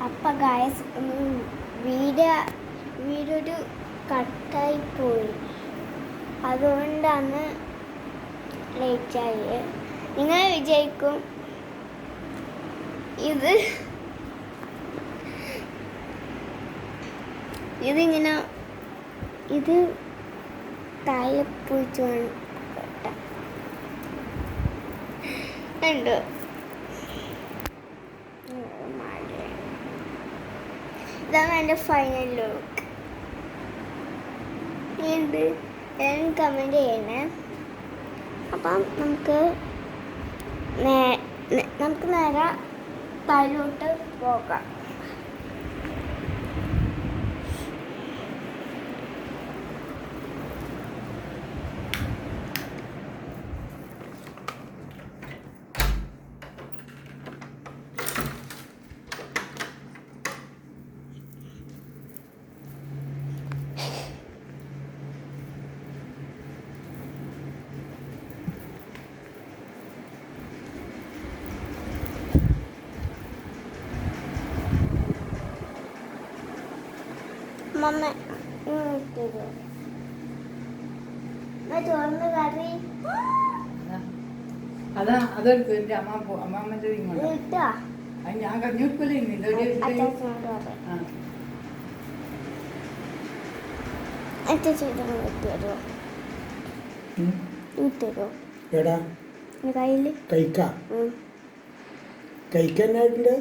അപ്പം ഗായസ് വീടൊരു കട്ടായി പോയി, അതുകൊണ്ടാണ് ലേറ്റായി. നിങ്ങൾ വിജയിക്കും ഇതിങ്ങനെ ഇത് താഴെ പോയിട്ട് വേണം കണ്ടോ. ഇതാണ് എൻ്റെ ഫൈനൽ ലുക്ക്. എന്ത് കമൻറ്റ് ചെയ്യണേ. അപ്പം നമുക്ക് നേരെ താഴോട്ട് പോകാം. മമ്മ ചോറിന് കറി അതെടുത്തു എൻ്റെ അമ്മാമ്മൻ്റെ ഇങ്ങോട്ട് ഞാൻ കഞ്ഞൂർക്കല്ലേ കയ്യില് കഴിക്കാനായിട്ടുണ്ട്.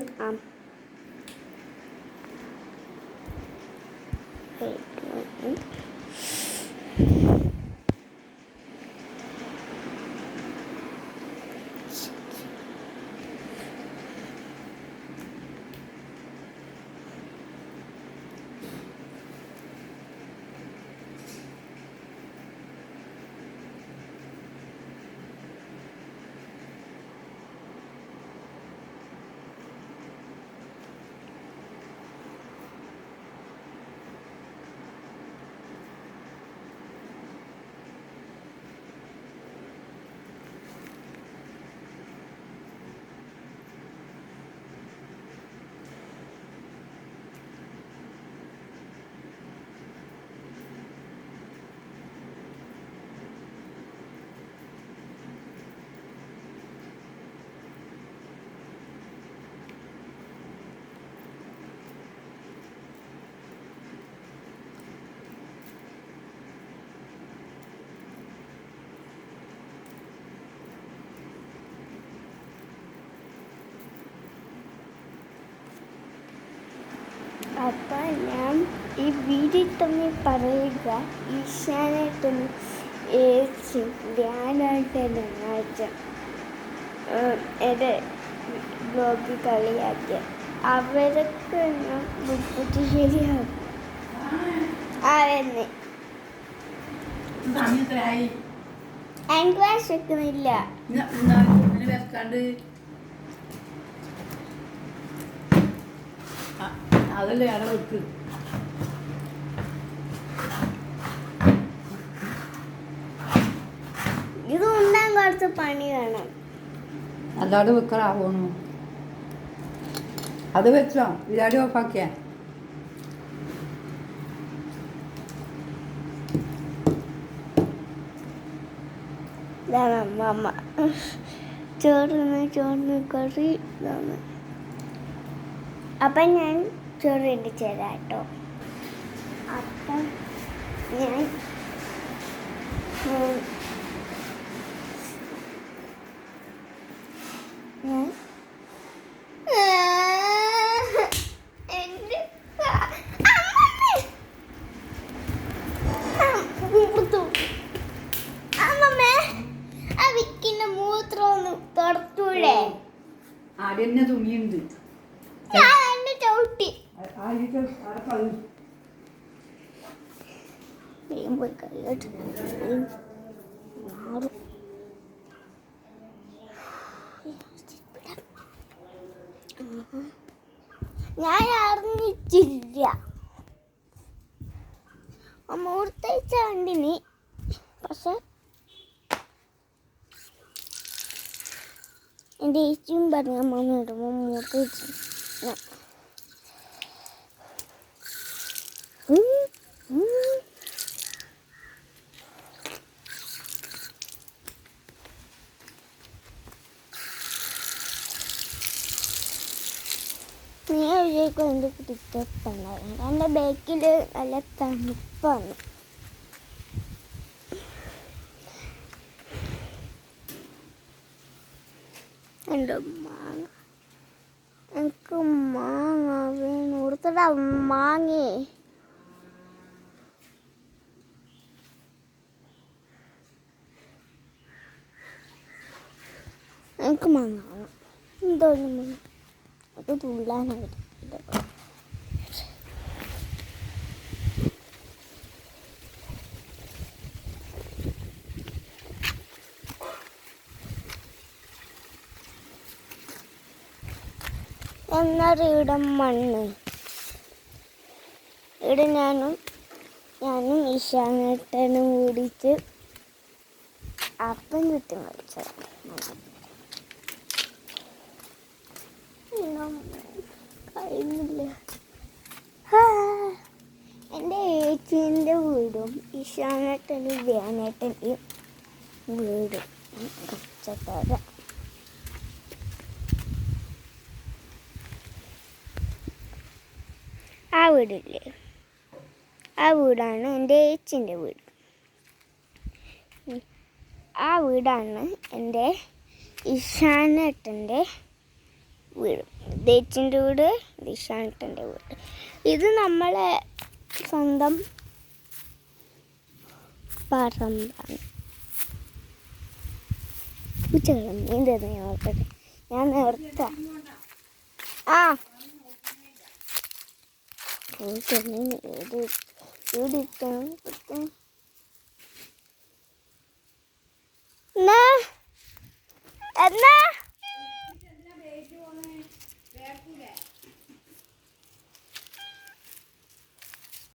അപ്പം ഞാൻ ഈ വീഡിയോ തന്നെ പറയുക, ഈശാനായിട്ടൊന്ന് ധ്യാനമായിട്ട് ഞായറാഴ്ച എൻ്റെ ബ്ലോഗിൽ കളിയാക്കിയ അവരൊക്കെ ബുദ്ധിമുട്ട് ശരിയാകും. ആരെന്നെ എനിക്ക് വിശക്കുന്നില്ല. അതല്ലേ അവിടെ വെക്ക്. ഇത് ഉണ്ടാൻ കുറച്ച് പണി വേണം. അല്ലാതെ വെക്കാറാവണു. അത് വെച്ചോ, ബിരിയാണി ഓഫാക്കിയ. അമ്മ ചോറിന് കറി ഇതാണ്. അപ്പം ഞാൻ ചോറ് ഇടിച്ചു തരാം കേട്ടോ. അപ്പം ഞാൻ മൂത്രമൊന്ന് തുടത്തൂടെ? ആദ്യം തുണിയുണ്ട്. ചവിട്ടി പോയി കഴിയിട്ട് ഞാൻ അറിഞ്ഞിട്ടില്ല. മൂർത്തയച്ച കണ്ടിനി, പക്ഷെ എൻ്റെ ഏച്ചിയും പറഞ്ഞ അമ്മ ഇടുമ്പോൾ മൂർത്തയച്ചു. നീ വിജയിക്കും എൻ്റെ പിടിക്കപ്പുണ്ടായിരുന്നു. എൻ്റെ ബാക്കിൽ നല്ല തണുപ്പാണ്. എൻ്റെ മാങ്ങ എനിക്ക് മാങ്ങ വേണം. കൊടുത്തടാ മാങ്ങേ. എനിക്ക് മാങ്ങ വേണം. എന്തോന്നും വേണം. അത് തുള്ളാനാണ്. എന്നാൽ ഇവിടെ മണ്ണ് ഇവിടെ ഞാനും ഈശാനേട്ടനും കൂടിയിട്ട് അപ്പം ചുറ്റും കളിച്ചത്. കഴിഞ്ഞില്ല. എൻ്റെ ഏച്ചീൻ്റെ വീടും ഈശാനേട്ടനും വ്യാനേട്ടൻ്റെയും വീടും കച്ചത്തര. ആ വീടില്ലേ, ആ വീടാണ് എൻ്റെ ഏച്ചിൻ്റെ വീട്. ആ വീടാണ് എൻ്റെ ഇഷാനേട്ടൻ്റെ വീട്. ഏച്ചിൻ്റെ വീട്, ഇഷാനേട്ടൻ്റെ വീട്. ഇത് നമ്മളെ സ്വന്തം പറമ്പാണ്. നീന്തത് നോക്കട്ടെ, ഞാൻ നിർത്താം. ആ എന്നാ